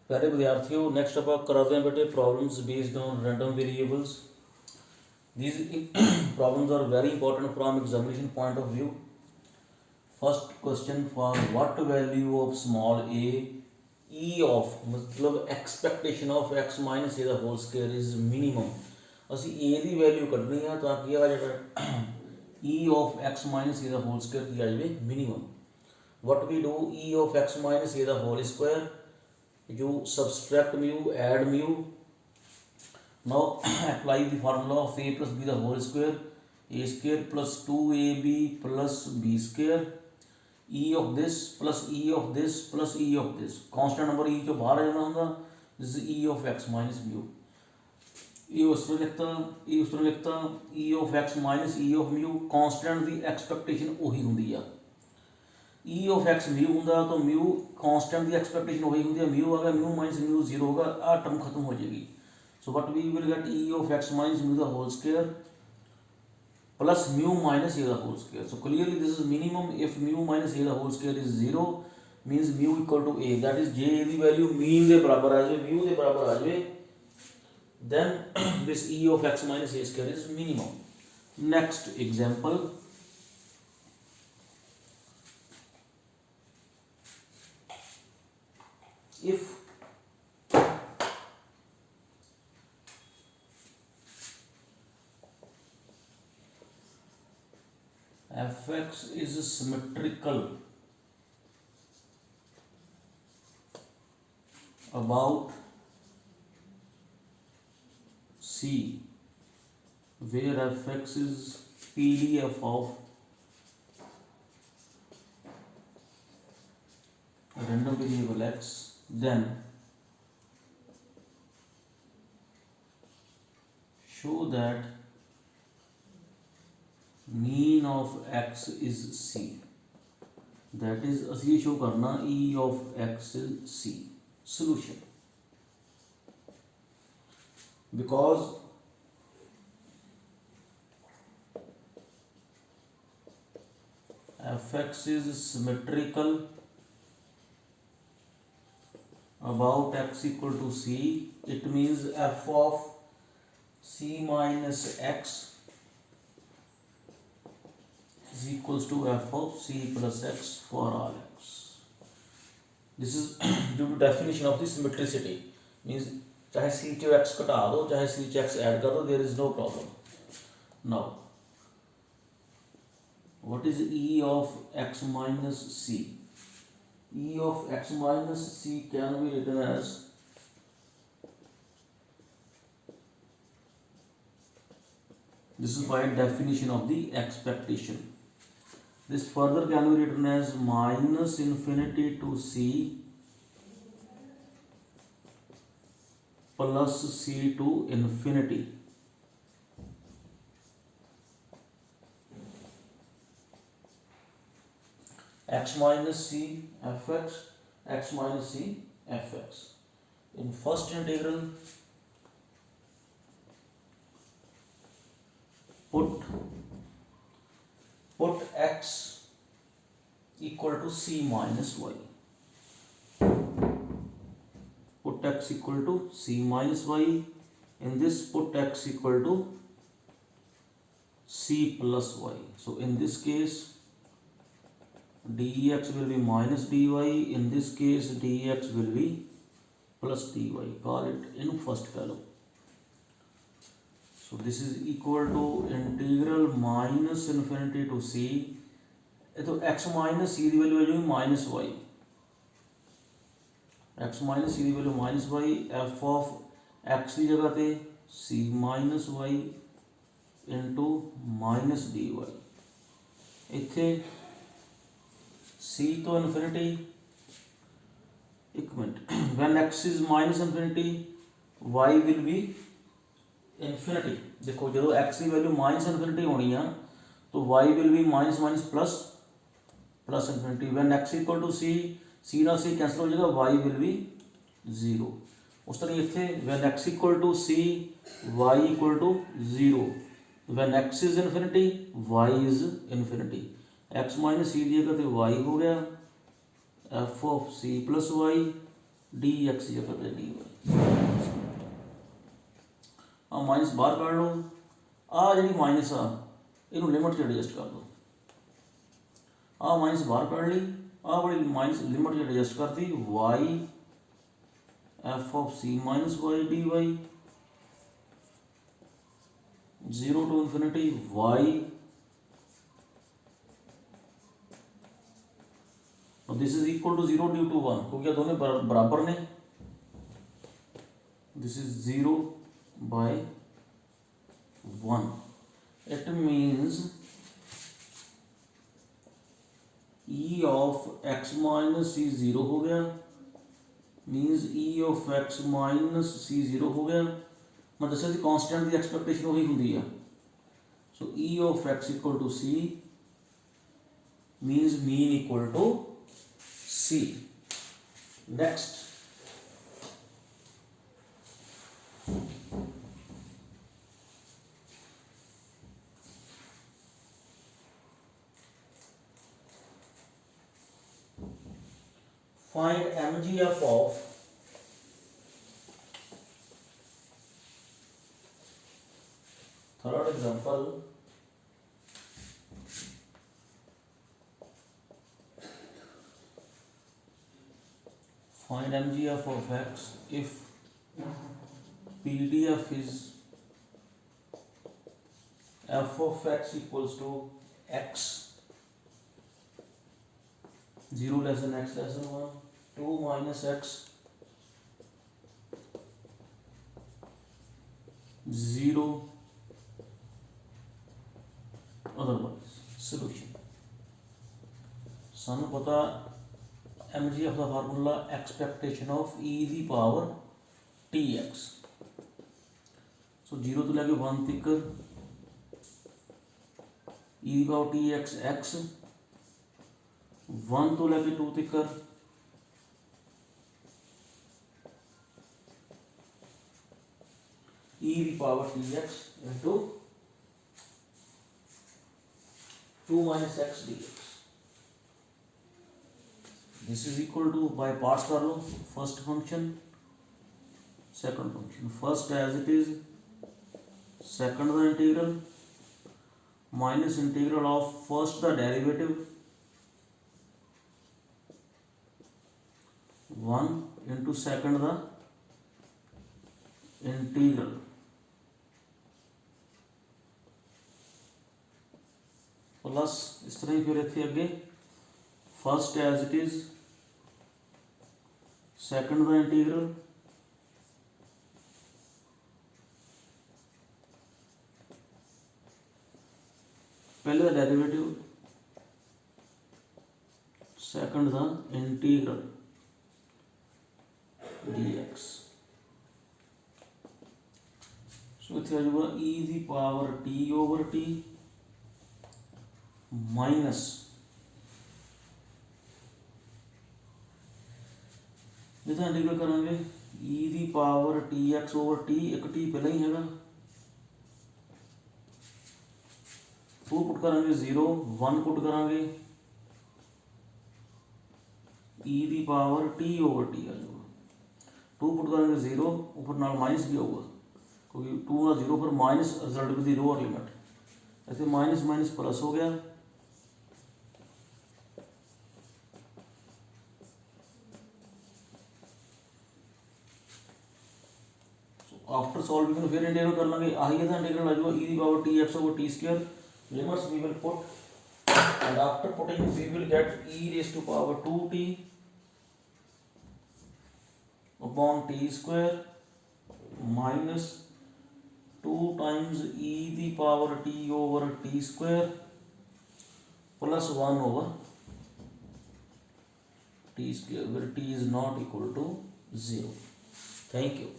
प्यारे विद्यार्थियों, नेक्स्ट आप कराते हैं बेटे problems based on random variables. These problems are very important from examination point of view. First question, for what value of small a e of मतलब expectation of x minus a the whole square is minimum. ਅਸੀਂ a the value ਕੱਢਣੀ ਆ ਤਾਂ ਕੀ ਆ ਜਾਵੇ e of x minus a the whole square ਕੀ ਆ ਜਾਵੇ minimum. What we do, e of x minus a the whole square, you subtract mu, add mu. Now apply the formula of a plus b the whole square, a square plus 2ab plus b square, e of this plus e of this plus e of this. Constant number e जो बाहर आ जाना होगा, this is e of x minus mu. e उस तरह लिखता e of x minus e of mu. Constant the expectation ਉਹੀ ਹੁੰਦੀ ਆ. e of x mu ਹੁੰਦਾ तो mu constant ਦੀ expectation ਉਹੀ ਹੁੰਦੀ ਹੈ. mu आ गया, mu minus mu 0 होगा, आ टर्म खत्म हो जाएगी. So what we will get, e of x minus mu the whole square plus mu minus a the whole square. So clearly this is minimum. If mu minus a the whole square is 0 means mu equal to a, that is j the value mean ਦੇ ਬਰਾਬਰ ਆ ਜਾਵੇ, mu ਦੇ ਬਰਾਬਰ ਆ ਜਾਵੇ, then this e of x minus a square is minimum. Next example, if fx is symmetrical about c, where fx is pdf of random variable x, then show that mean of x is c. That is ਅਸੀਂ show करना e of x is c. Solution, because fx is symmetrical about x equal to c, it means f of c minus x is equals to f of c plus x for all x. This is due to definition of the symmetricity, means चाहे c च x घटा दो चाहे c च x add कर दो, there is no problem. Now what is e of x minus c? e of x minus c can be written as this is by definition of the expectation. This further can be written as minus infinity to c plus c to infinity. X minus c fx, x minus c fx. In first integral, put x equal to c minus y. Put x equal to c minus y. In this, put x equal to c plus y. So in this case, dx will be minus dy. In this case, dx will be plus dy. Call it in first column. So this is equal to integral minus infinity to c. तो x minus c की value आ जाएगी minus y. x minus c की value minus y. f of x की जगह पे c minus y into minus dy. इत्थे c तो infinity, एक minute, when x is minus infinity y will be infinity. देखो जो x की वैल्यू माइनस इन्फिनिटी होनी है तो y will be minus minus plus plus infinity. When x equal to c, c ना c कैंसिल हो जाएगा, y will be 0. उस तरह इतने when x equal to c y equal to 0, when x is infinity y is infinity. x minus c दिएगा तो y हो गया f of c plus y d x या फिर डी वाई। ਆ ਮਾਈਨਸ ਬਾਹਰ ਕੱਢ ਲਓ, ਆ ਜਿਹੜੀ ਮਾਈਨਸ ਆ ਇਹਨੂੰ ਲਿਮਟ 'ਚ ਐਡਜਸਟ ਕਰ ਦਿਓ। ਆ ਮਾਈਨਸ ਬਾਹਰ ਕੱਢ ਲਈ, ਆ ਵਾਲੀ ਮਾਈਨਸ ਲਿਮਟ 'ਚ ਐਡਜਸਟ ਕਰਤੀ, Y F of C minus Y D Y 0 to infinity y, और this is equal to 0 due to 1, क्योंकि दोनों बराबर ने। This is 0 by 1, it means e of x minus C 0 हो गया, minus e of x minus C 0 हो गया। मैं दसा जी कॉन्स्टेंट की एक्सपेक्टेशन वही होंगी है, so e of x equal to c means mean equal to c। Next find mgf of third example, find mgf of x if pdf is f of x equals to x 0 less than x less than 1, 2 minus x 0 otherwise solution। सानू पता mgf का formula expectation of e the power tx, so 0 तो लैके 1 तक e दी power tx x, 1 तो लैके 2 तक e the power tx into 2 minus x dx। This is equal to, by parts कर लो, first function second function. First as it is, second the integral minus integral of first the derivative 1 into second the integral plus इस तरह ही फिर इतने अगे first as it is, second the integral पहले the derivative, second the integral dx। So इतने आ जाएगा e दी power t over t minus जितना इंटीग्रल करांगे e दी पावर tx ओवर t, एक t पहले ही हैगा, 2 पुट करांगे 0, 1 पुट करांगे e दी पावर t ओवर t आ जाएगा, 2 पुट करांगे 0, ऊपर नाल माइनस भी होगा क्योंकि 2 का 0 पर minus result with the lower limit, ऐसे माइनस माइनस प्लस हो गया। आफ्टर सॉल्विंग फिर इंटीग्रल कर लेंगे, आही है इंटीग्रल आ जाएगा e the power tx over t square, limits we will put and after putting we will get e raise to power 2t upon t square minus 2 times e the power t over t square plus 1 over t square, where t is not equal to 0। Thank you.